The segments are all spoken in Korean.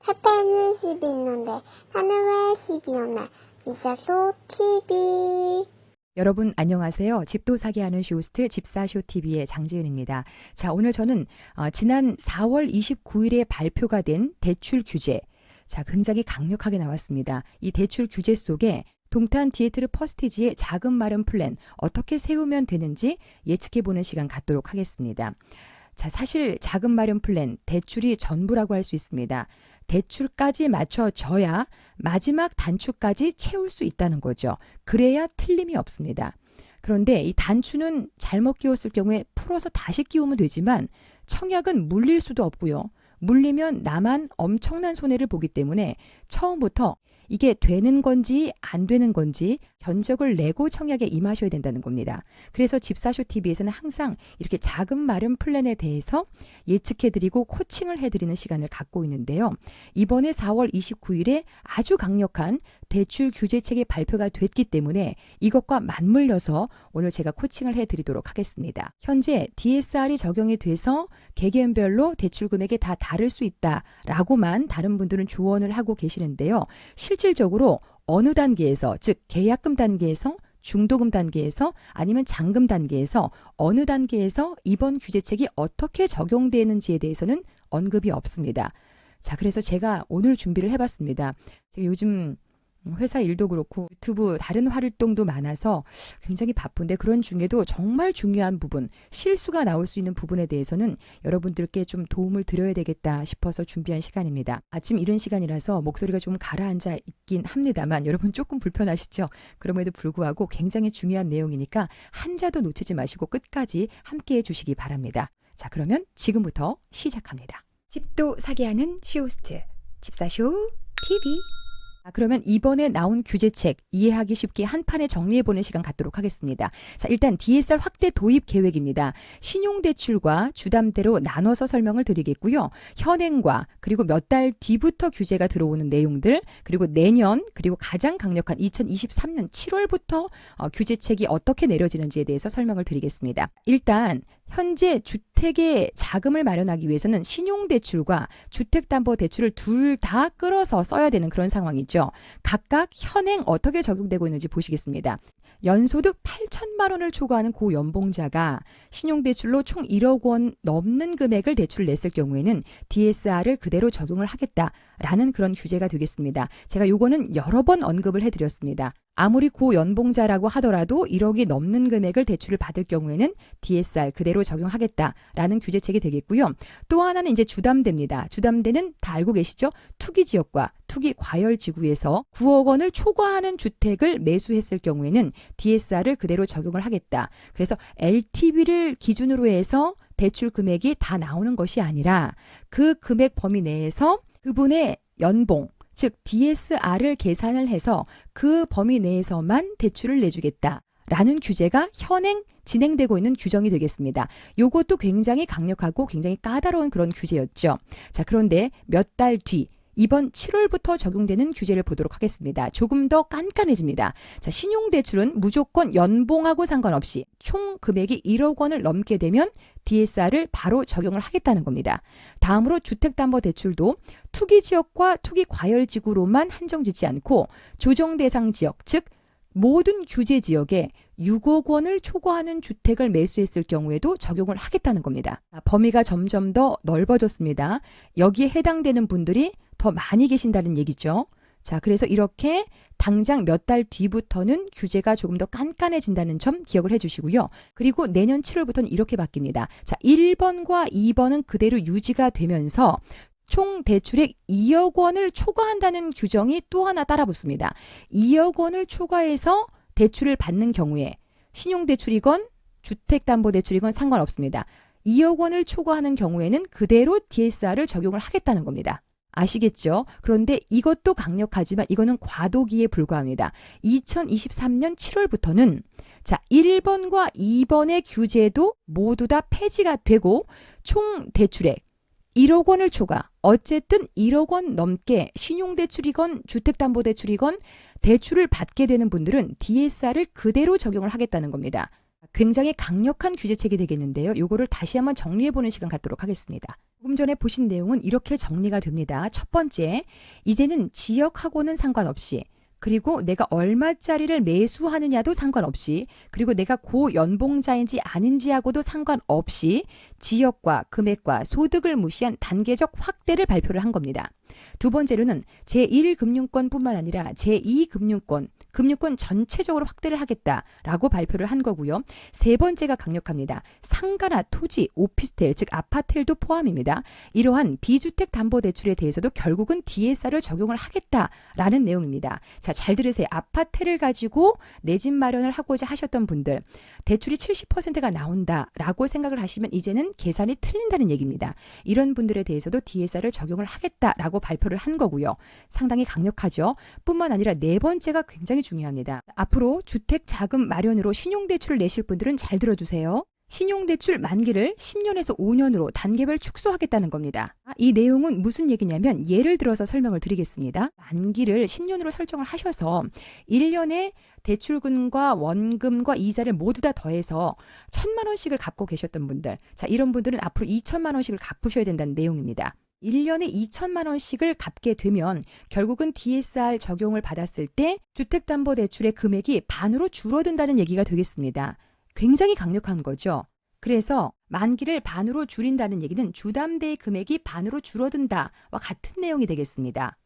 페페는 10이 있는데 나는 왜 10이 없나? 집사쇼 TV. 여러분 안녕하세요. 집도 사게 하는 쇼호스트 집사쇼TV의 장지은입니다. 자, 오늘 저는 지난 4월 29일에 발표가 된 대출 규제, 자, 굉장히 강력하게 나왔습니다. 이 대출 규제 속에 동탄 디에트르 퍼스티지의 자금 마련 플랜 어떻게 세우면 되는지 예측해보는 시간 갖도록 하겠습니다. 자, 사실 자금 마련 플랜, 대출이 전부라고 할 수 있습니다. 대출까지 맞춰져야 마지막 단추까지 채울 수 있다는 거죠. 그래야 틀림이 없습니다. 그런데 이 단추는 잘못 끼웠을 경우에 풀어서 다시 끼우면 되지만 청약은 물릴 수도 없고요. 물리면 나만 엄청난 손해를 보기 때문에 처음부터 이게 되는 건지 안 되는 건지 견적을 내고 청약에 임하셔야 된다는 겁니다. 그래서 집사쇼TV에서는 항상 이렇게 자금 마련 플랜에 대해서 예측해드리고 코칭을 해드리는 시간을 갖고 있는데요. 이번에 4월 29일에 아주 강력한 대출 규제책이 발표가 됐기 때문에 이것과 맞물려서 오늘 제가 코칭을 해드리도록 하겠습니다. 현재 DSR이 적용이 돼서 개개인별로 대출 금액이 다 다를 수 있다라고만 다른 분들은 조언을 하고 계시는데요. 실질적으로 어느 단계에서, 즉 계약금 단계에서, 중도금 단계에서, 아니면 잔금 단계에서 어느 단계에서 이번 규제책이 어떻게 적용되는지에 대해서는 언급이 없습니다. 자, 그래서 제가 오늘 준비를 해봤습니다. 제가 요즘 회사 일도 그렇고 유튜브 다른 활동도 많아서 굉장히 바쁜데 그런 중에도 정말 중요한 부분, 실수가 나올 수 있는 부분에 대해서는 여러분들께 좀 도움을 드려야 되겠다 싶어서 준비한 시간입니다. 아침 이른 시간이라서 목소리가 좀 가라앉아 있긴 합니다만 여러분 조금 불편하시죠? 그럼에도 불구하고 굉장히 중요한 내용이니까 한자도 놓치지 마시고 끝까지 함께 해주시기 바랍니다. 자, 그러면 지금부터 시작합니다. 집도 사게 하는 쇼호스트 집사쇼 TV. 그러면 이번에 나온 규제책 이해하기 쉽게 한 판에 정리해보는 시간 갖도록 하겠습니다. 자, 일단 DSR 확대 도입 계획입니다. 신용대출과 주담대로 나눠서 설명을 드리겠고요. 현행과 그리고 몇 달 뒤부터 규제가 들어오는 내용들, 그리고 내년, 그리고 가장 강력한 2023년 7월부터 규제책이 어떻게 내려지는지에 대해서 설명을 드리겠습니다. 일단 현재 주택에 자금을 마련하기 위해서는 신용대출과 주택담보대출을 둘 다 끌어서 써야 되는 그런 상황이죠. 각각 현행 어떻게 적용되고 있는지 보시겠습니다. 연소득 8천만 원을 초과하는 고연봉자가 신용대출로 총 1억 원 넘는 금액을 대출을 냈을 경우에는 DSR을 그대로 적용을 하겠다라는 그런 규제가 되겠습니다. 제가 요거는 여러 번 언급을 해드렸습니다. 아무리 고연봉자라고 하더라도 1억이 넘는 금액을 대출을 받을 경우에는 DSR 그대로 적용하겠다라는 규제책이 되겠고요. 또 하나는 이제 주담대입니다. 주담대는 다 알고 계시죠? 투기지역과 투기과열지구에서 9억 원을 초과하는 주택을 매수했을 경우에는 DSR을 그대로 적용을 하겠다. 그래서 LTV를 기준으로 해서 대출 금액이 다 나오는 것이 아니라 그 금액 범위 내에서 그분의 연봉, 즉 DSR을 계산을 해서 그 범위 내에서만 대출을 내주겠다라는 규제가 현행 진행되고 있는 규정이 되겠습니다. 요것도 굉장히 강력하고 굉장히 까다로운 그런 규제였죠. 자, 그런데 몇 달 뒤 이번 7월부터 적용되는 규제를 보도록 하겠습니다. 조금 더 깐깐해집니다. 자, 신용대출은 무조건 연봉하고 상관없이 총 금액이 1억 원을 넘게 되면 DSR을 바로 적용을 하겠다는 겁니다. 다음으로 주택담보대출도 투기지역과 투기과열지구로만 한정짓지 않고 조정대상 지역, 즉 모든 규제지역에 6억 원을 초과하는 주택을 매수했을 경우에도 적용을 하겠다는 겁니다. 범위가 점점 더 넓어졌습니다. 여기에 해당되는 분들이 더 많이 계신다는 얘기죠. 자, 그래서 이렇게 당장 몇 달 뒤부터는 규제가 조금 더 깐깐해진다는 점 기억을 해주시고요. 그리고 내년 7월부터는 이렇게 바뀝니다. 자, 1번과 2번은 그대로 유지가 되면서 총 대출액 2억 원을 초과한다는 규정이 또 하나 따라붙습니다. 2억 원을 초과해서 대출을 받는 경우에 신용대출이건 주택담보대출이건 상관없습니다. 2억 원을 초과하는 경우에는 그대로 DSR을 적용을 하겠다는 겁니다. 아시겠죠? 그런데 이것도 강력하지만 이거는 과도기에 불과합니다. 2023년 7월부터는 자, 1번과 2번의 규제도 모두 다 폐지가 되고 총 대출액 1억 원을 초과, 어쨌든 1억 원 넘게 신용대출이건 주택담보대출이건 대출을 받게 되는 분들은 DSR을 그대로 적용을 하겠다는 겁니다. 굉장히 강력한 규제책이 되겠는데요. 요거를 다시 한번 정리해보는 시간 갖도록 하겠습니다. 조금 전에 보신 내용은 이렇게 정리가 됩니다. 첫 번째, 이제는 지역하고는 상관없이, 그리고 내가 얼마짜리를 매수하느냐도 상관없이, 그리고 내가 고연봉자인지 아닌지하고도 상관없이 지역과 금액과 소득을 무시한 단계적 확대를 발표를 한 겁니다. 두 번째로는 제1금융권뿐만 아니라 제2금융권, 금융권 전체적으로 확대를 하겠다라고 발표를 한 거고요. 세 번째가 강력합니다. 상가나 토지, 오피스텔, 즉 아파트도 포함입니다. 이러한 비주택담보대출에 대해서도 결국은 DSR을 적용을 하겠다라는 내용입니다. 자, 잘 들으세요. 아파트를 가지고 내 집 마련을 하고자 하셨던 분들, 대출이 70%가 나온다라고 생각을 하시면 이제는 계산이 틀린다는 얘기입니다. 이런 분들에 대해서도 DSR을 적용을 하겠다라고 발표를 한 거고요. 상당히 강력하죠. 뿐만 아니라 네 번째가 굉장히 중요합니다. 앞으로 주택 자금 마련으로 신용대출을 내실 분들은 잘 들어주세요. 신용대출 만기를 10년에서 5년으로 단계별 축소하겠다는 겁니다. 이 내용은 무슨 얘기냐면 예를 들어서 설명을 드리겠습니다. 만기를 10년으로 설정을 하셔서 1년에 대출금과 원금과 이자를 모두 다 더해서 1,000만 원씩을 갚고 계셨던 분들, 자, 이런 분들은 앞으로 2,000만 원씩을 갚으셔야 된다는 내용입니다. 1년에 2,000만 원씩을 갚게 되면 결국은 DSR 적용을 받았을 때 주택담보대출의 금액이 반으로 줄어든다는 얘기가 되겠습니다. 굉장히 강력한 거죠. 그래서 만기를 반으로 줄인다는 얘기는 주담대의 금액이 반으로 줄어든다와 같은 내용이 되겠습니다.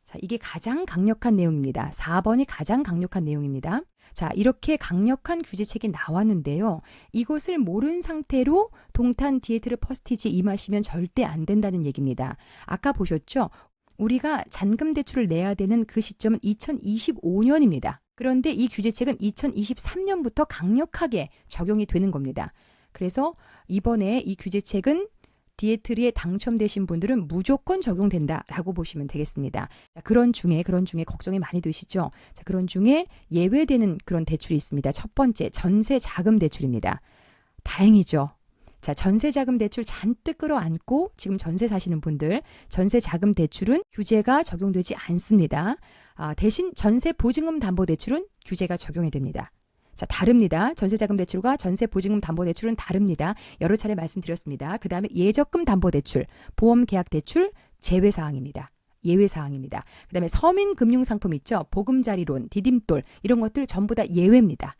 자, 이게 가장 강력한 내용입니다. 4번이 가장 강력한 내용입니다. 자, 이렇게 강력한 규제책이 나왔는데요. 이것을 모른 상태로 동탄 디에트르 퍼스티지 임하시면 절대 안 된다는 얘기입니다. 아까 보셨죠? 우리가 잔금 대출을 내야 되는 그 시점은 2025년입니다. 그런데 이 규제책은 2023년부터 강력하게 적용이 되는 겁니다. 그래서 이번에 이 규제책은 디에트리에 당첨되신 분들은 무조건 적용된다라고 보시면 되겠습니다. 자, 그런 중에 걱정이 많이 되시죠? 자, 그런 중에 예외되는 그런 대출이 있습니다. 첫 번째, 전세 자금 대출입니다. 다행이죠. 자, 전세 자금 대출 잔뜩 끌어안고 지금 전세 사시는 분들, 전세 자금 대출은 규제가 적용되지 않습니다. 대신 전세 보증금 담보 대출은 규제가 적용이 됩니다. 자, 다릅니다. 전세자금 대출과 전세보증금 담보대출은 다릅니다. 여러 차례 말씀드렸습니다. 그 다음에 예적금 담보대출, 보험계약대출 제외사항입니다. 예외사항입니다. 그 다음에 서민금융상품 있죠. 보금자리론, 디딤돌 이런 것들 전부 다 예외입니다.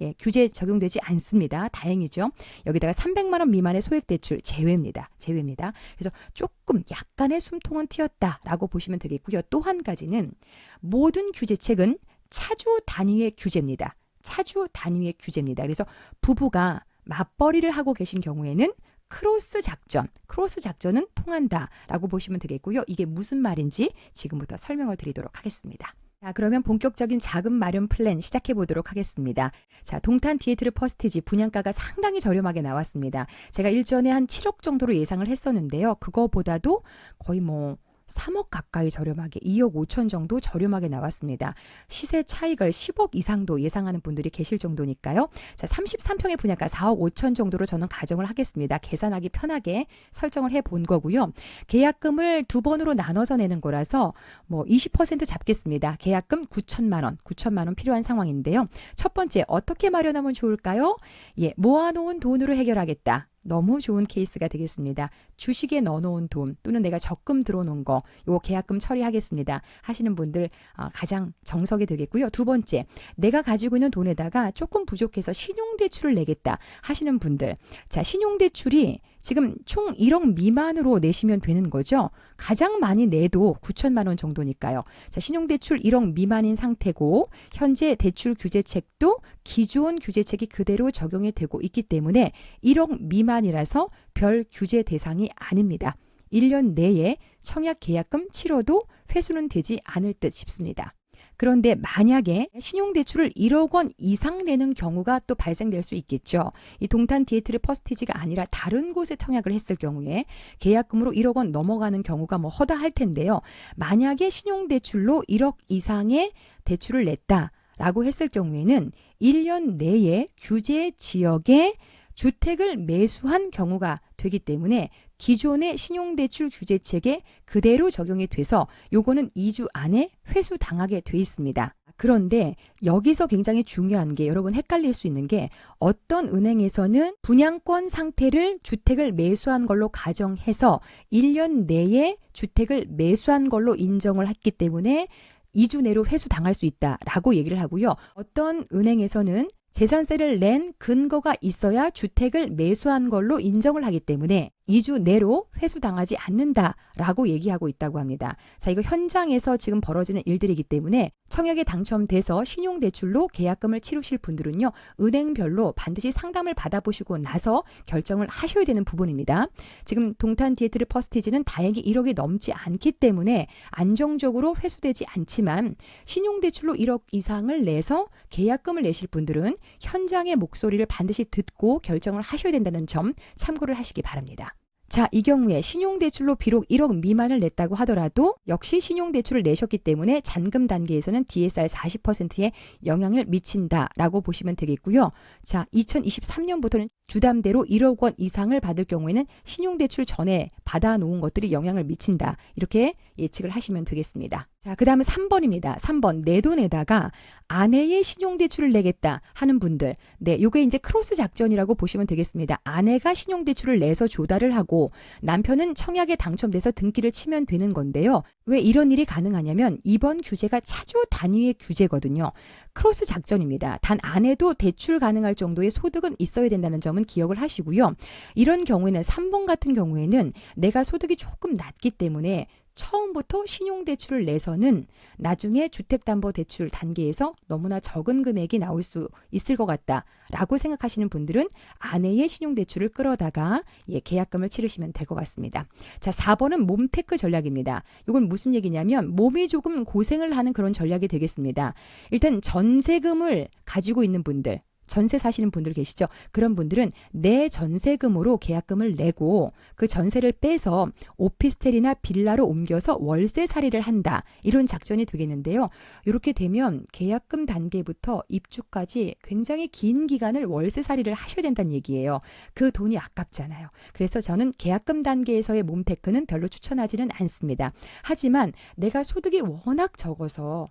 예, 규제 적용되지 않습니다. 다행이죠. 여기다가 300만 원 미만의 소액대출 제외입니다. 제외입니다. 그래서 조금 약간의 숨통은 튀었다라고 보시면 되겠고요. 또 한 가지는 모든 규제책은 차주 단위의 규제입니다. 차주 단위의 규제입니다. 그래서 부부가 맞벌이를 하고 계신 경우에는 크로스 작전은 통한다라고 보시면 되겠고요. 이게 무슨 말인지 지금부터 설명을 드리도록 하겠습니다. 자, 그러면 본격적인 자금 마련 플랜 시작해 보도록 하겠습니다. 자, 동탄 디에트르 퍼스티지 분양가가 상당히 저렴하게 나왔습니다. 제가 일전에 한 7억 정도로 예상을 했었는데요. 그거보다도 거의 3억 가까이 저렴하게 2억 5천 정도 저렴하게 나왔습니다. 시세 차익을 10억 이상도 예상하는 분들이 계실 정도니까요. 자, 33평의 분양가 4억 5천 정도로 저는 가정을 하겠습니다. 계산하기 편하게 설정을 해본 거고요. 계약금을 두 번으로 나눠서 내는 거라서 20% 잡겠습니다. 계약금 9천만 원 필요한 상황인데요. 첫 번째, 어떻게 마련하면 좋을까요? 예, 모아놓은 돈으로 해결하겠다. 너무 좋은 케이스가 되겠습니다. 주식에 넣어놓은 돈 또는 내가 적금 들어놓은 거, 요 계약금 처리하겠습니다 하시는 분들 가장 정석이 되겠고요. 두 번째, 내가 가지고 있는 돈에다가 조금 부족해서 신용대출을 내겠다 하시는 분들, 자, 신용대출이 지금 총 1억 미만으로 내시면 되는 거죠. 가장 많이 내도 9천만 원 정도니까요. 자, 신용대출 1억 미만인 상태고 현재 대출 규제책도 기존 규제책이 그대로 적용이 되고 있기 때문에 1억 미만이라서 별 규제 대상이 아닙니다. 1년 내에 청약 계약금 치러도 회수는 되지 않을 듯 싶습니다. 그런데 만약에 신용대출을 1억 원 이상 내는 경우가 또 발생될 수 있겠죠. 이 동탄 디에트르 퍼스티지가 아니라 다른 곳에 청약을 했을 경우에 계약금으로 1억 원 넘어가는 경우가 허다할 텐데요. 만약에 신용대출로 1억 이상의 대출을 냈다라고 했을 경우에는 1년 내에 규제 지역에 주택을 매수한 경우가 되기 때문에 기존의 신용대출 규제책에 그대로 적용이 돼서 요거는 2주 안에 회수당하게 돼 있습니다. 그런데 여기서 굉장히 중요한 게 여러분 헷갈릴 수 있는 게 어떤 은행에서는 분양권 상태를 주택을 매수한 걸로 가정해서 1년 내에 주택을 매수한 걸로 인정을 했기 때문에 2주 내로 회수당할 수 있다라고 얘기를 하고요. 어떤 은행에서는 재산세를 낸 근거가 있어야 주택을 매수한 걸로 인정을 하기 때문에 2주 내로 회수당하지 않는다라고 얘기하고 있다고 합니다. 자, 이거 현장에서 지금 벌어지는 일들이기 때문에 청약에 당첨돼서 신용대출로 계약금을 치르실 분들은요. 은행별로 반드시 상담을 받아보시고 나서 결정을 하셔야 되는 부분입니다. 지금 동탄 디에트르 퍼스티지는 다행히 1억이 넘지 않기 때문에 안정적으로 회수되지 않지만 신용대출로 1억 이상을 내서 계약금을 내실 분들은 현장의 목소리를 반드시 듣고 결정을 하셔야 된다는 점 참고를 하시기 바랍니다. 자, 이 경우에 신용대출로 비록 1억 미만을 냈다고 하더라도 역시 신용대출을 내셨기 때문에 잔금 단계에서는 DSR 40%에 영향을 미친다라고 보시면 되겠고요. 자, 2023년부터는 주담대로 1억 원 이상을 받을 경우에는 신용대출 전에 받아놓은 것들이 영향을 미친다. 이렇게 예측을 하시면 되겠습니다. 자, 그 다음에 3번입니다. 3번, 내 돈에다가 아내의 신용대출을 내겠다 하는 분들. 네, 요게 이제 크로스 작전이라고 보시면 되겠습니다. 아내가 신용대출을 내서 조달을 하고 남편은 청약에 당첨돼서 등기를 치면 되는 건데요. 왜 이런 일이 가능하냐면 이번 규제가 차주 단위의 규제거든요. 크로스 작전입니다. 단 아내도 대출 가능할 정도의 소득은 있어야 된다는 점은 기억을 하시고요. 이런 경우에는 3번 같은 경우에는 내가 소득이 조금 낮기 때문에 처음부터 신용대출을 내서는 나중에 주택담보대출 단계에서 너무나 적은 금액이 나올 수 있을 것 같다라고 생각하시는 분들은 아내의 신용대출을 끌어다가 계약금을 치르시면 될 것 같습니다. 자, 4번은 몸테크 전략입니다. 이건 무슨 얘기냐면 몸이 조금 고생을 하는 그런 전략이 되겠습니다. 일단 전세금을 가지고 있는 분들, 전세 사시는 분들 계시죠? 그런 분들은 내 전세금으로 계약금을 내고 그 전세를 빼서 오피스텔이나 빌라로 옮겨서 월세살이를 한다. 이런 작전이 되겠는데요. 이렇게 되면 계약금 단계부터 입주까지 굉장히 긴 기간을 월세살이를 하셔야 된다는 얘기예요. 그 돈이 아깝잖아요. 그래서 저는 계약금 단계에서의 몸테크는 별로 추천하지는 않습니다. 하지만 내가 소득이 워낙 적어서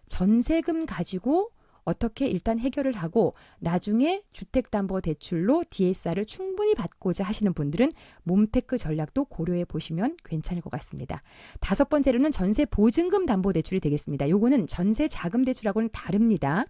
전세금 가지고 어떻게 일단 해결을 하고 나중에 주택담보대출로 DSR을 충분히 받고자 하시는 분들은 몸테크 전략도 고려해 보시면 괜찮을 것 같습니다. 5번째로는 전세보증금 담보대출이 되겠습니다. 요거는 전세자금대출하고는 다릅니다.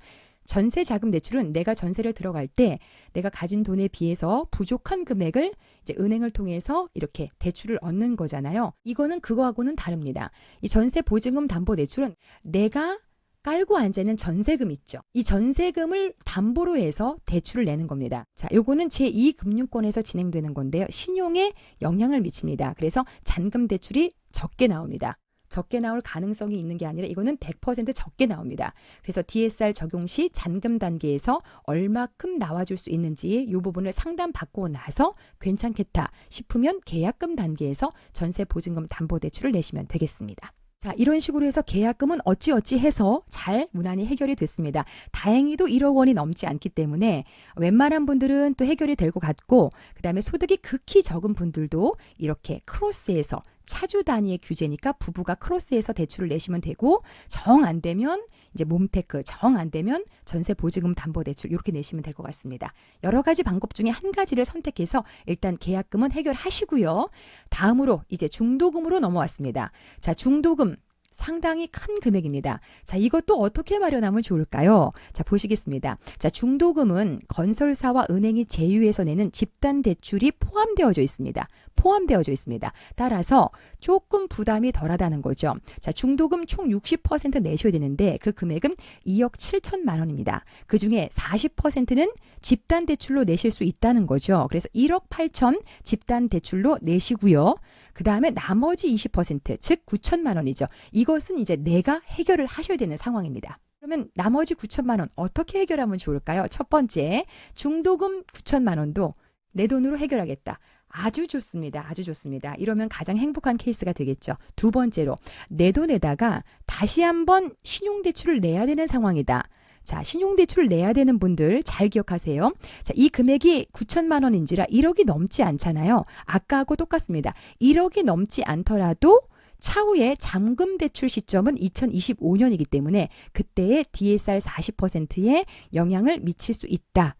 전세자금대출은 내가 전세를 들어갈 때 내가 가진 돈에 비해서 부족한 금액을 이제 은행을 통해서 이렇게 대출을 얻는 거잖아요. 이거는 그거하고는 다릅니다. 이 전세보증금 담보대출은 내가 깔고 앉아있는 전세금 있죠. 이 전세금을 담보로 해서 대출을 내는 겁니다. 자, 요거는 제2금융권에서 진행되는 건데요. 신용에 영향을 미칩니다. 그래서 잔금 대출이 적게 나옵니다. 적게 나올 가능성이 있는 게 아니라 이거는 100% 적게 나옵니다. 그래서 DSR 적용 시 잔금 단계에서 얼마큼 나와줄 수 있는지 이 부분을 상담받고 나서 괜찮겠다 싶으면 계약금 단계에서 전세보증금 담보대출을 내시면 되겠습니다. 자, 이런 식으로 해서 계약금은 어찌어찌 해서 잘 무난히 해결이 됐습니다. 다행히도 1억 원이 넘지 않기 때문에 웬만한 분들은 또 해결이 될 것 같고 그 다음에 소득이 극히 적은 분들도 이렇게 크로스해서 차주 단위의 규제니까 부부가 크로스해서 대출을 내시면 되고 정 안 되면 이제 몸테크, 정 안 되면 전세보증금 담보대출 이렇게 내시면 될 것 같습니다. 여러 가지 방법 중에 한 가지를 선택해서 일단 계약금은 해결하시고요. 다음으로 이제 중도금으로 넘어왔습니다. 자, 중도금. 상당히 큰 금액입니다. 자, 이것도 어떻게 마련하면 좋을까요? 자, 보시겠습니다. 자, 중도금은 건설사와 은행이 제휴해서 내는 집단 대출이 포함되어져 있습니다. 포함되어져 있습니다. 따라서 조금 부담이 덜하다는 거죠. 자, 중도금 총 60% 내셔야 되는데 그 금액은 2억 7천만 원입니다. 그 중에 40%는 집단 대출로 내실 수 있다는 거죠. 그래서 1억 8천 집단 대출로 내시고요. 그 다음에 나머지 20%, 즉 9천만 원이죠. 이것은 이제 내가 해결을 하셔야 되는 상황입니다. 그러면 나머지 9천만 원 어떻게 해결하면 좋을까요? 첫 번째, 중도금 9천만 원도 내 돈으로 해결하겠다. 아주 좋습니다. 아주 좋습니다. 이러면 가장 행복한 케이스가 되겠죠. 두 번째로, 내 돈에다가 다시 한번 신용대출을 내야 되는 상황이다. 자, 신용대출을 내야 되는 분들 잘 기억하세요. 자, 이 금액이 9천만 원인지라 1억이 넘지 않잖아요. 아까하고 똑같습니다. 1억이 넘지 않더라도 차후에 잔금 대출 시점은 2025년이기 때문에 그때의 DSR 40%에 영향을 미칠 수 있다.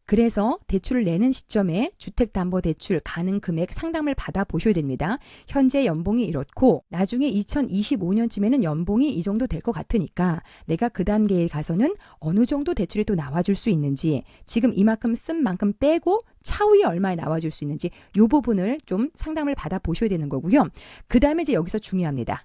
그래서 대출을 내는 시점에 주택담보대출 가능 금액 상담을 받아보셔야 됩니다. 현재 연봉이 이렇고 나중에 2025년쯤에는 연봉이 이 정도 될 것 같으니까 내가 그 단계에 가서는 어느 정도 대출이 또 나와줄 수 있는지, 지금 이만큼 쓴 만큼 빼고 차후에 얼마에 나와줄 수 있는지 이 부분을 좀 상담을 받아보셔야 되는 거고요. 그 다음에 이제 여기서 중요합니다.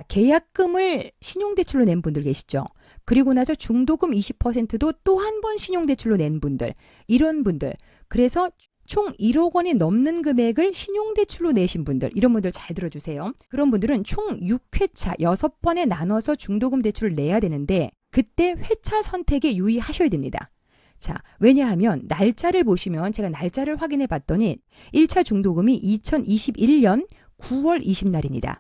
계약금을 신용대출로 낸 분들 계시죠? 그리고 나서 중도금 20%도 또 한 번 신용대출로 낸 분들, 이런 분들, 그래서 총 1억 원이 넘는 금액을 신용대출로 내신 분들, 이런 분들 잘 들어주세요. 그런 분들은 총 6회차 6번에 나눠서 중도금 대출을 내야 되는데 그때 회차 선택에 유의하셔야 됩니다. 자, 왜냐하면 날짜를 보시면 제가 날짜를 확인해 봤더니 1차 중도금이 2021년 9월 20날입니다.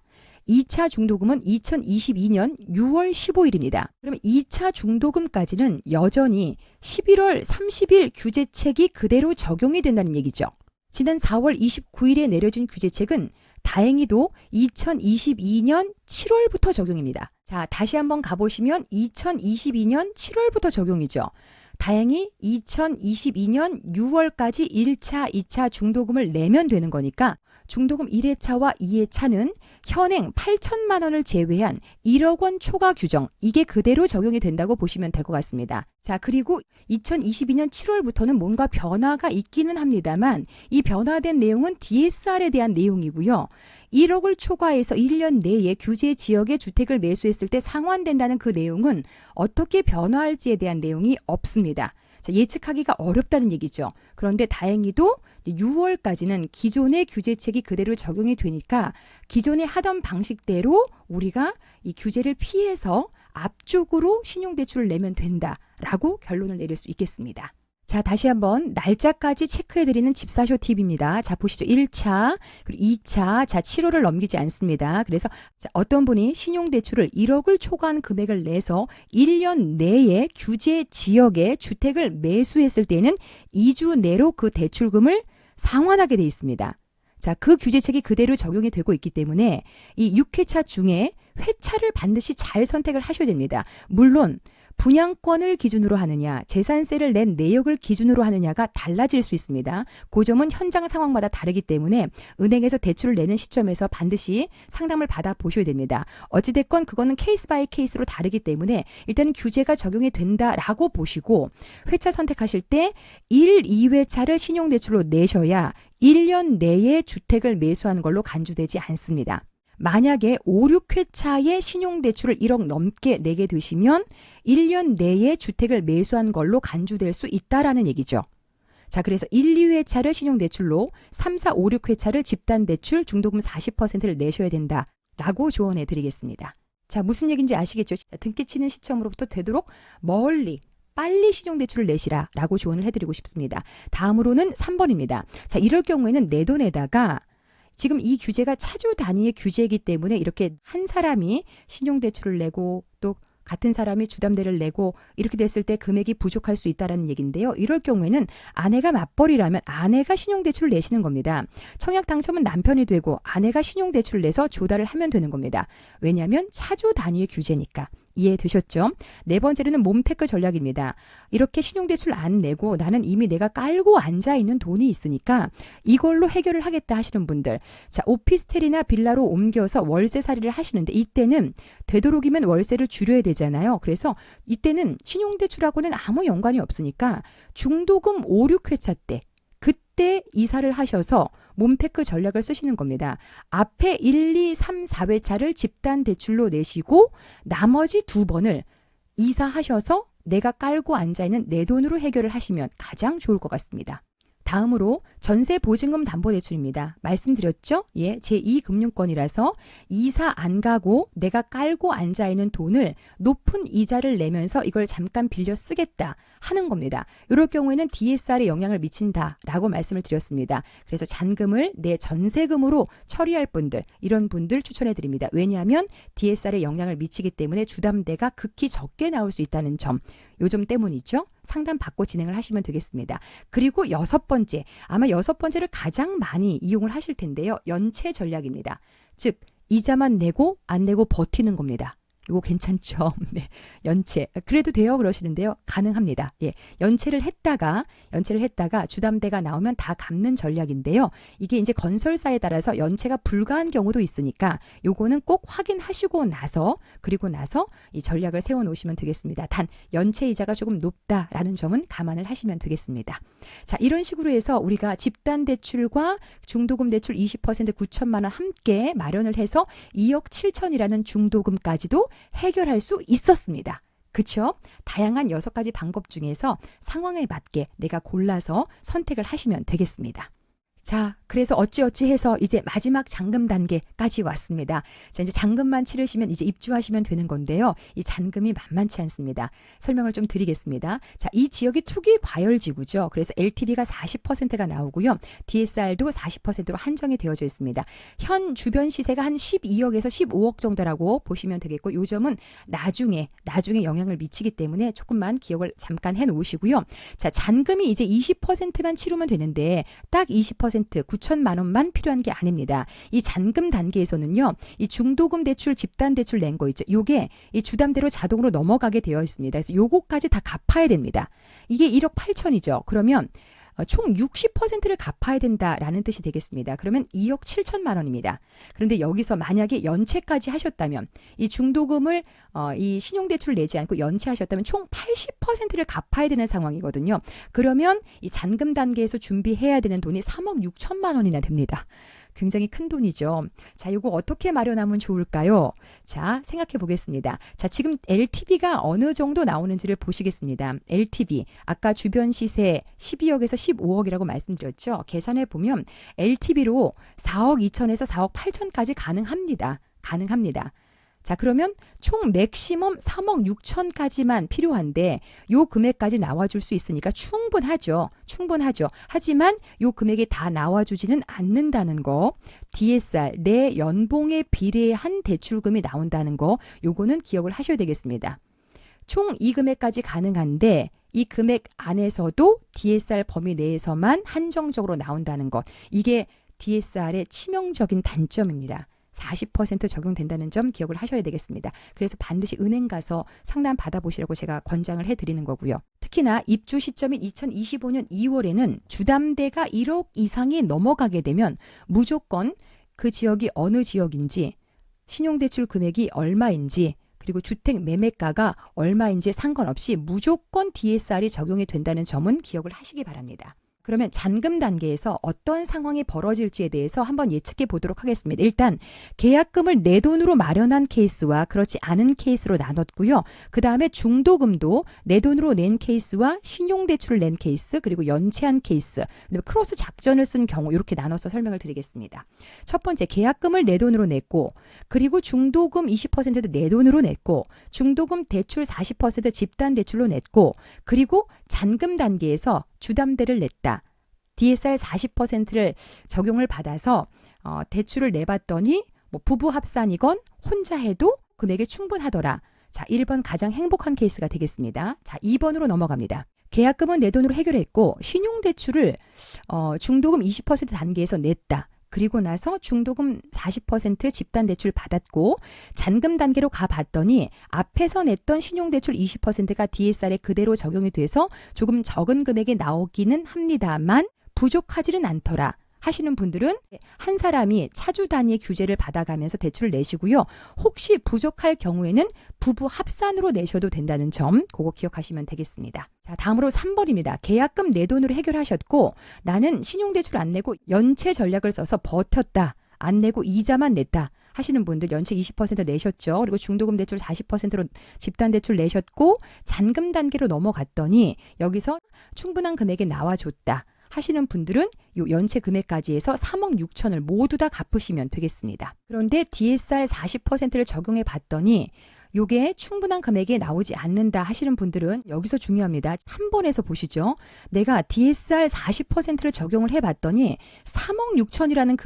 2차 중도금은 2022년 6월 15일입니다. 그러면 2차 중도금까지는 여전히 11월 30일 규제책이 그대로 적용이 된다는 얘기죠. 지난 4월 29일에 내려진 규제책은 다행히도 2022년 7월부터 적용입니다. 자, 다시 한번 가보시면 2022년 7월부터 적용이죠. 다행히 2022년 6월까지 1차, 2차 중도금을 내면 되는 거니까 중도금 1회차와 2회차는 현행 8천만 원을 제외한 1억 원 초과 규정, 이게 그대로 적용이 된다고 보시면 될 것 같습니다. 자, 그리고 2022년 7월부터는 뭔가 변화가 있기는 합니다만 이 변화된 내용은 DSR에 대한 내용이고요. 1억을 초과해서 1년 내에 규제 지역에 주택을 매수했을 때 상환된다는 그 내용은 어떻게 변화할지에 대한 내용이 없습니다. 자, 예측하기가 어렵다는 얘기죠. 그런데 다행히도 6월까지는 기존의 규제책이 그대로 적용이 되니까 기존에 하던 방식대로 우리가 이 규제를 피해서 앞쪽으로 신용대출을 내면 된다라고 결론을 내릴 수 있겠습니다. 자, 다시 한번 날짜까지 체크해드리는 집사쇼 팁입니다. 자, 보시죠. 1차, 그리고 2차, 자, 7월을 넘기지 않습니다. 그래서 자, 어떤 분이 신용대출을 1억을 초과한 금액을 내서 1년 내에 규제 지역에 주택을 매수했을 때는 2주 내로 그 대출금을 상환하게 돼 있습니다. 자, 그 규제책이 그대로 적용이 되고 있기 때문에 이 6회차 중에 회차를 반드시 잘 선택을 하셔야 됩니다. 물론 분양권을 기준으로 하느냐, 재산세를 낸 내역을 기준으로 하느냐가 달라질 수 있습니다. 그 점은 현장 상황마다 다르기 때문에 은행에서 대출을 내는 시점에서 반드시 상담을 받아보셔야 됩니다. 어찌됐건 그거는 케이스 바이 케이스로 다르기 때문에 일단은 규제가 적용이 된다라고 보시고 회차 선택하실 때 1, 2회차를 신용대출로 내셔야 1년 내에 주택을 매수하는 걸로 간주되지 않습니다. 만약에 5, 6회차에 신용대출을 1억 넘게 내게 되시면 1년 내에 주택을 매수한 걸로 간주될 수 있다라는 얘기죠. 자, 그래서 1, 2회차를 신용대출로 3, 4, 5, 6회차를 집단대출 중도금 40%를 내셔야 된다라고 조언해 드리겠습니다. 자, 무슨 얘기인지 아시겠죠? 자, 등기 치는 시점으로부터 되도록 멀리 빨리 신용대출을 내시라라고 조언을 해드리고 싶습니다. 다음으로는 3번입니다. 자, 이럴 경우에는 내 돈에다가 지금 이 규제가 차주 단위의 규제이기 때문에 이렇게 한 사람이 신용대출을 내고 또 같은 사람이 주담대를 내고 이렇게 됐을 때 금액이 부족할 수 있다는 얘기인데요. 이럴 경우에는 아내가 맞벌이라면 아내가 신용대출을 내시는 겁니다. 청약 당첨은 남편이 되고 아내가 신용대출을 내서 조달을 하면 되는 겁니다. 왜냐하면 차주 단위의 규제니까. 이해되셨죠? 네 번째로는 몸테크 전략입니다. 이렇게 신용대출 안 내고 나는 이미 내가 깔고 앉아있는 돈이 있으니까 이걸로 해결을 하겠다 하시는 분들, 자, 오피스텔이나 빌라로 옮겨서 월세살이를 하시는데 이때는 되도록이면 월세를 줄여야 되잖아요. 그래서 이때는 신용대출하고는 아무 연관이 없으니까 중도금 5, 6회차 때 그때 이사를 하셔서 몸테크 전략을 쓰시는 겁니다. 앞에 1, 2, 3, 4회차를 집단 대출로 내시고 나머지 2번을 이사하셔서 내가 깔고 앉아있는 내 돈으로 해결을 하시면 가장 좋을 것 같습니다. 다음으로 전세보증금 담보대출입니다. 말씀드렸죠? 예, 제2금융권이라서 이사 안 가고 내가 깔고 앉아있는 돈을 높은 이자를 내면서 이걸 잠깐 빌려 쓰겠다 하는 겁니다. 이럴 경우에는 DSR에 영향을 미친다라고 말씀을 드렸습니다. 그래서 잔금을 내 전세금으로 처리할 분들, 이런 분들 추천해 드립니다. 왜냐하면 DSR에 영향을 미치기 때문에 주담대가 극히 적게 나올 수 있다는 점, 요 점 때문이죠. 상담 받고 진행을 하시면 되겠습니다. 그리고 6번째, 아마 6번째를 가장 많이 이용을 하실 텐데요. 연체 전략입니다. 즉 이자만 내고 안 내고 버티는 겁니다. 이거 괜찮죠? 네. 연체. 그래도 돼요? 그러시는데요. 가능합니다. 예. 연체를 했다가 주담대가 나오면 다 갚는 전략인데요. 이게 이제 건설사에 따라서 연체가 불가한 경우도 있으니까 요거는 꼭 확인하시고 나서 그리고 나서 이 전략을 세워 놓으시면 되겠습니다. 단 연체 이자가 조금 높다라는 점은 감안을 하시면 되겠습니다. 자, 이런 식으로 해서 우리가 집단 대출과 중도금 대출 20% 9천만 원 함께 마련을 해서 2억 7천이라는 중도금까지도 해결할 수 있었습니다. 그쵸? 다양한 6가지 방법 중에서 상황에 맞게 내가 골라서 선택을 하시면 되겠습니다. 자, 그래서 어찌어찌 해서 이제 마지막 잔금 단계까지 왔습니다. 자, 이제 잔금만 치르시면 이제 입주하시면 되는 건데요. 이 잔금이 만만치 않습니다. 설명을 좀 드리겠습니다. 자, 이 지역이 투기 과열 지구죠. 그래서 LTV가 40%가 나오고요. DSR도 40%로 한정이 되어져 있습니다. 현 주변 시세가 한 12억에서 15억 정도라고 보시면 되겠고, 요 점은 나중에 영향을 미치기 때문에 조금만 기억을 잠깐 해 놓으시고요. 자, 잔금이 이제 20%만 치르면 되는데 딱 20% 9천만 원만 필요한 게 아닙니다. 이 잔금 단계에서는요. 이 중도금 대출, 집단 대출 낸 거 있죠. 요게 이 주담대로 자동으로 넘어가게 되어 있습니다. 그래서 요거까지 다 갚아야 됩니다. 이게 1억 8천이죠. 그러면 총 60%를 갚아야 된다라는 뜻이 되겠습니다. 그러면 2억 7천만 원입니다. 그런데 여기서 만약에 연체까지 하셨다면 이 중도금을 이 신용대출을 내지 않고 연체하셨다면 총 80%를 갚아야 되는 상황이거든요. 그러면 이 잔금 단계에서 준비해야 되는 돈이 3억 6천만 원이나 됩니다. 굉장히 큰 돈이죠. 자, 이거 어떻게 마련하면 좋을까요? 자, 생각해 보겠습니다. 자, 지금 LTV가 어느 정도 나오는지를 보시겠습니다. LTV, 아까 주변 시세 12억에서 15억이라고 말씀드렸죠. 계산해 보면 LTV로 4억 2천에서 4억 8천까지 가능합니다. 자, 그러면 총 맥시멈 3억 6천까지만 필요한데 요 금액까지 나와줄 수 있으니까 충분하죠. 하지만 요 금액이 다 나와주지는 않는다는 거, DSR, 내 연봉에 비례한 대출금이 나온다는 거, 요거는 기억을 하셔야 되겠습니다. 총 이 금액까지 가능한데 이 금액 안에서도 DSR 범위 내에서만 한정적으로 나온다는 것, 이게 DSR의 치명적인 단점입니다. 40% 적용된다는 점 기억을 하셔야 되겠습니다. 그래서 반드시 은행 가서 상담 받아보시라고 제가 권장을 해드리는 거고요. 특히나 입주 시점인 2025년 2월에는 주담대가 1억 이상이 넘어가게 되면 무조건 그 지역이 어느 지역인지, 신용대출 금액이 얼마인지, 그리고 주택 매매가가 얼마인지 상관없이 무조건 DSR이 적용이 된다는 점은 기억을 하시기 바랍니다. 그러면 잔금 단계에서 어떤 상황이 벌어질지에 대해서 한번 예측해 보도록 하겠습니다. 일단 계약금을 내 돈으로 마련한 케이스와 그렇지 않은 케이스로 나눴고요. 그 다음에 중도금도 내 돈으로 낸 케이스와 신용대출을 낸 케이스, 그리고 연체한 케이스, 크로스 작전을 쓴 경우 이렇게 나눠서 설명을 드리겠습니다. 첫 번째, 계약금을 내 돈으로 냈고, 그리고 중도금 20%도 내 돈으로 냈고, 중도금 대출 40% 집단 대출로 냈고, 그리고 잔금 단계에서 주담대를 냈다. DSR 40%를 적용을 받아서 대출을 내봤더니 뭐 부부 합산이건 혼자 해도 금액이 충분하더라. 자, 1번 가장 행복한 케이스가 되겠습니다. 자, 2번으로 넘어갑니다. 계약금은 내 돈으로 해결했고 신용대출을 중도금 20% 단계에서 냈다. 그리고 나서 중도금 40% 집단대출 받았고 잔금 단계로 가봤더니 앞에서 냈던 신용대출 20%가 DSR에 그대로 적용이 돼서 조금 적은 금액이 나오기는 합니다만 부족하지는 않더라 하시는 분들은 한 사람이 차주 단위 규제를 받아가면서 대출을 내시고요. 혹시 부족할 경우에는 부부 합산으로 내셔도 된다는 점 그거 기억하시면 되겠습니다. 자, 다음으로 3번입니다. 계약금 내 돈으로 해결하셨고 나는 신용대출 안 내고 연체 전략을 써서 버텼다. 안 내고 이자만 냈다. 하시는 분들 연체 20% 내셨죠. 그리고 중도금 대출 40%로 집단 대출 내셨고 잔금 단계로 넘어갔더니 여기서 충분한 금액이 나와줬다. 하시는 분들은 요 연체 금액까지 해서 3억 6천을 모두 다 갚으시면 되겠습니다. 그런데 DSR 40%를 적용해 봤더니 요게 충분한 금액이 나오지 않는다 하시는 분들은 여기서 중요합니다. 3번에서 보시죠. 내가 DSR 40%를 적용을 해봤더니 3억 6천이라는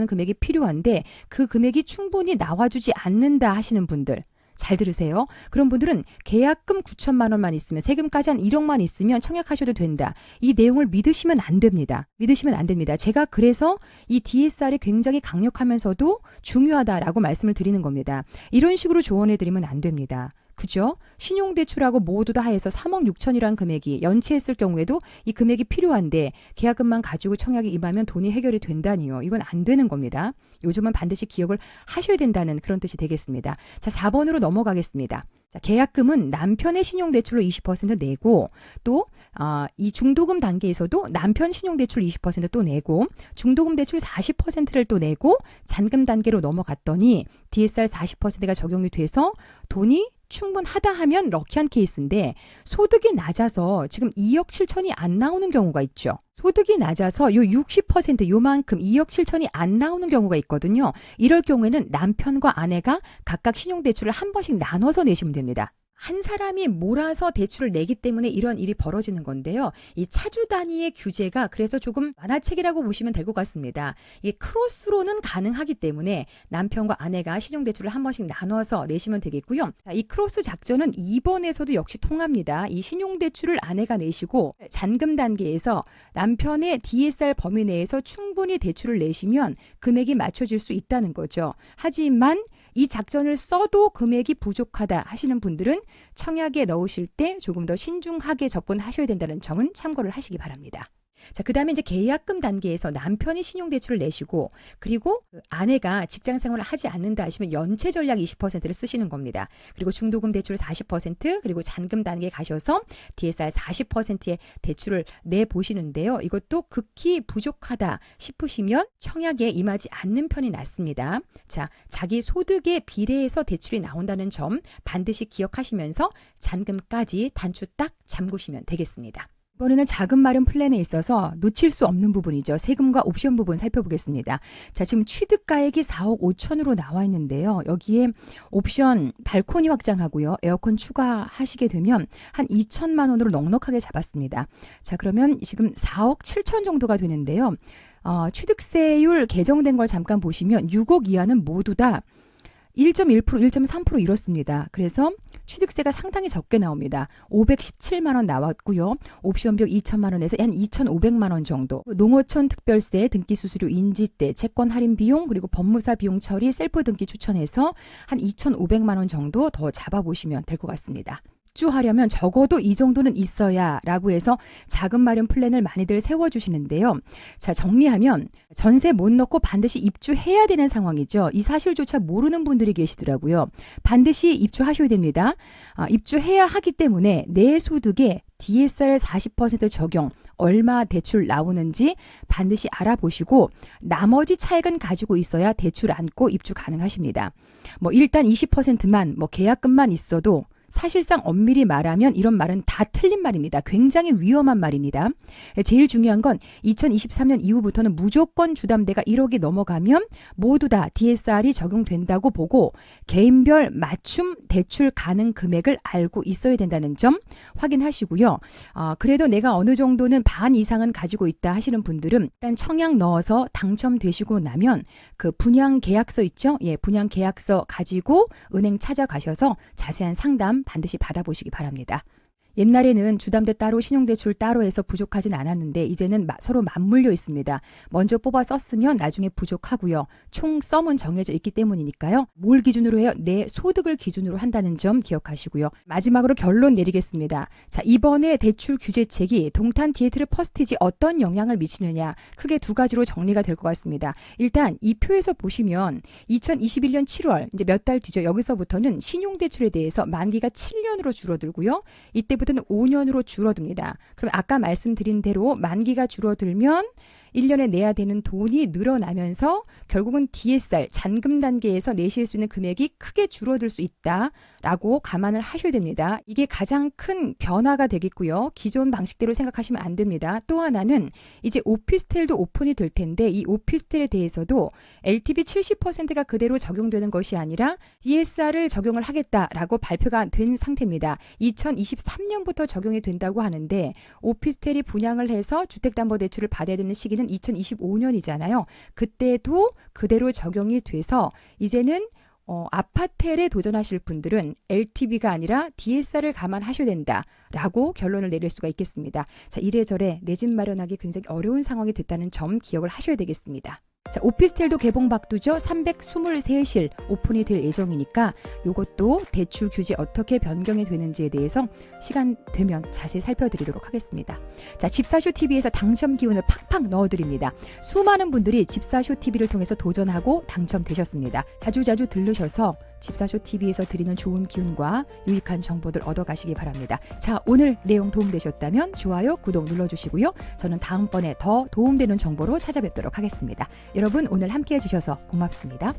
금액이 필요한데 그 금액이 충분히 나와주지 않는다 하시는 분들. 잘 들으세요. 그런 분들은 계약금 9천만 원만 있으면 세금까지 한 1억만 있으면 청약하셔도 된다. 이 내용을 믿으시면 안 됩니다. 믿으시면 안 됩니다. 제가 그래서 이 DSR이 굉장히 강력하면서도 중요하다라고 말씀을 드리는 겁니다. 이런 식으로 조언해 드리면 안 됩니다. 그죠? 신용대출하고 모두 다 해서 3억 6천이라는 금액이 연체했을 경우에도 이 금액이 필요한데 계약금만 가지고 청약에 임하면 돈이 해결이 된다니요. 이건 안 되는 겁니다. 요즘은 반드시 기억을 하셔야 된다는 그런 뜻이 되겠습니다. 자, 4번으로 넘어가겠습니다. 자, 계약금은 남편의 신용대출로 20% 내고 또 이 중도금 단계에서도 남편 신용대출 20%또 내고 중도금 대출 40%를 또 내고 잔금 단계로 넘어갔더니 DSR 40%가 적용이 돼서 돈이 충분하다 하면 럭키한 케이스인데 소득이 낮아서 지금 2억 7천이 안 나오는 경우가 있죠. 소득이 낮아서 요 60% 요만큼 2억 7천이 안 나오는 경우가 있거든요. 이럴 경우에는 남편과 아내가 각각 신용대출을 한 번씩 나눠서 내시면 됩니다. 한 사람이 몰아서 대출을 내기 때문에 이런 일이 벌어지는 건데요. 이 차주 단위의 규제가 그래서 조금 완화책이라고 보시면 될 것 같습니다. 이게 크로스로는 가능하기 때문에 남편과 아내가 신용대출을 한 번씩 나눠서 내시면 되겠고요. 자, 이 크로스 작전은 2번에서도 역시 통합니다. 이 신용대출을 아내가 내시고 잔금 단계에서 남편의 DSR 범위 내에서 충분히 대출을 내시면 금액이 맞춰질 수 있다는 거죠. 하지만 이 작전을 써도 금액이 부족하다 하시는 분들은 청약에 넣으실 때 조금 더 신중하게 접근하셔야 된다는 점은 참고를 하시기 바랍니다. 자, 그 다음에 이제 계약금 단계에서 남편이 신용대출을 내시고 그리고 아내가 직장생활을 하지 않는다 하시면 연체 전략 20%를 쓰시는 겁니다. 그리고 중도금 대출 40% 그리고 잔금 단계에 가셔서 DSR 40%의 대출을 내보시는데요. 이것도 극히 부족하다 싶으시면 청약에 임하지 않는 편이 낫습니다. 자, 자기 소득에 비례해서 대출이 나온다는 점 반드시 기억하시면서 잔금까지 단추 딱 잠그시면 되겠습니다. 이번에는 자금 마련 플랜에 있어서 놓칠 수 없는 부분이죠. 세금과 옵션 부분 살펴보겠습니다. 자, 지금 취득가액이 4억 5천으로 나와 있는데요. 여기에 옵션 발코니 확장하고요. 에어컨 추가하시게 되면 한 2천만 원으로 넉넉하게 잡았습니다. 자, 그러면 지금 4억 7천 정도가 되는데요. 취득세율 개정된 걸 잠깐 보시면 6억 이하는 모두 다 1.1%, 1.3% 이렇습니다. 그래서 취득세가 상당히 적게 나옵니다. 517만 원 나왔고요. 옵션 비용 2천만 원에서 한 2,500만 원 정도. 농어촌 특별세, 등기 수수료 인지대, 채권 할인 비용, 그리고 법무사 비용 처리, 셀프 등기 추천해서 한 2,500만 원 정도 더 잡아보시면 될 것 같습니다. 입주하려면 적어도 이 정도는 있어야 라고 해서 자금 마련 플랜을 많이들 세워주시는데요. 자, 정리하면 전세 못 넣고 반드시 입주해야 되는 상황이죠. 이 사실조차 모르는 분들이 계시더라고요. 반드시 입주하셔야 됩니다. 입주해야 하기 때문에 내 소득에 DSR 40% 적용 얼마 대출 나오는지 반드시 알아보시고 나머지 차액은 가지고 있어야 대출 안고 입주 가능하십니다. 일단 20%만 계약금만 있어도 사실상 엄밀히 말하면 이런 말은 다 틀린 말입니다. 굉장히 위험한 말입니다. 제일 중요한 건 2023년 이후부터는 무조건 주담대가 1억이 넘어가면 모두 다 DSR이 적용된다고 보고 개인별 맞춤 대출 가능 금액을 알고 있어야 된다는 점 확인하시고요. 그래도 내가 어느 정도는 반 이상은 가지고 있다 하시는 분들은 일단 청약 넣어서 당첨되시고 나면 그 분양 계약서 있죠? 예, 분양 계약서 가지고 은행 찾아가셔서 자세한 상담 반드시 받아보시기 바랍니다. 옛날에는 주담대 따로 신용대출 따로 해서 부족하진 않았는데 이제는 서로 맞물려 있습니다. 먼저 뽑아 썼으면 나중에 부족하고요. 총 썸은 정해져 있기 때문이니까요. 뭘 기준으로 해요? 내 소득을 기준으로 한다는 점 기억하시고요. 마지막으로 결론 내리겠습니다. 자, 이번에 대출 규제책이 동탄 디에트르 퍼스티지 어떤 영향을 미치느냐 크게 두 가지로 정리가 될 것 같습니다. 일단 이 표에서 보시면 2021년 7월 이제 몇 달 뒤죠. 여기서부터는 신용대출에 대해서 만기가 7년으로 줄어들고요. 이때부터 5년으로 줄어듭니다. 그럼 아까 말씀드린 대로 만기가 줄어들면 1년에 내야 되는 돈이 늘어나면서 결국은 DSR 잔금 단계에서 내실 수 있는 금액이 크게 줄어들 수 있다라고 감안을 하셔야 됩니다. 이게 가장 큰 변화가 되겠고요. 기존 방식대로 생각하시면 안 됩니다. 또 하나는 이제 오피스텔도 오픈이 될 텐데 이 오피스텔에 대해서도 LTV 70%가 그대로 적용되는 것이 아니라 DSR을 적용을 하겠다라고 발표가 된 상태입니다. 2023년부터 적용이 된다고 하는데 오피스텔이 분양을 해서 주택담보대출을 받아야 되는 시기는 2025년이잖아요. 그때도 그대로 적용이 돼서 이제는 아파텔에 도전하실 분들은 LTV가 아니라 DSR을 감안하셔야 된다라고 결론을 내릴 수가 있겠습니다. 자, 이래저래 내 집 마련하기 굉장히 어려운 상황이 됐다는 점 기억을 하셔야 되겠습니다. 자, 오피스텔도 개봉 박두죠. 323실 오픈이 될 예정이니까 이것도 대출 규제 어떻게 변경이 되는지에 대해서 시간 되면 자세히 살펴드리도록 하겠습니다. 자, 집사쇼TV에서 당첨 기운을 팍팍 넣어드립니다. 수많은 분들이 집사쇼TV를 통해서 도전하고 당첨되셨습니다. 자주자주 들르셔서 집사쇼TV에서 드리는 좋은 기운과 유익한 정보들 얻어가시기 바랍니다. 자, 오늘 내용 도움되셨다면 좋아요, 구독 눌러주시고요. 저는 다음번에 더 도움되는 정보로 찾아뵙도록 하겠습니다. 여러분 오늘 함께해 주셔서 고맙습니다.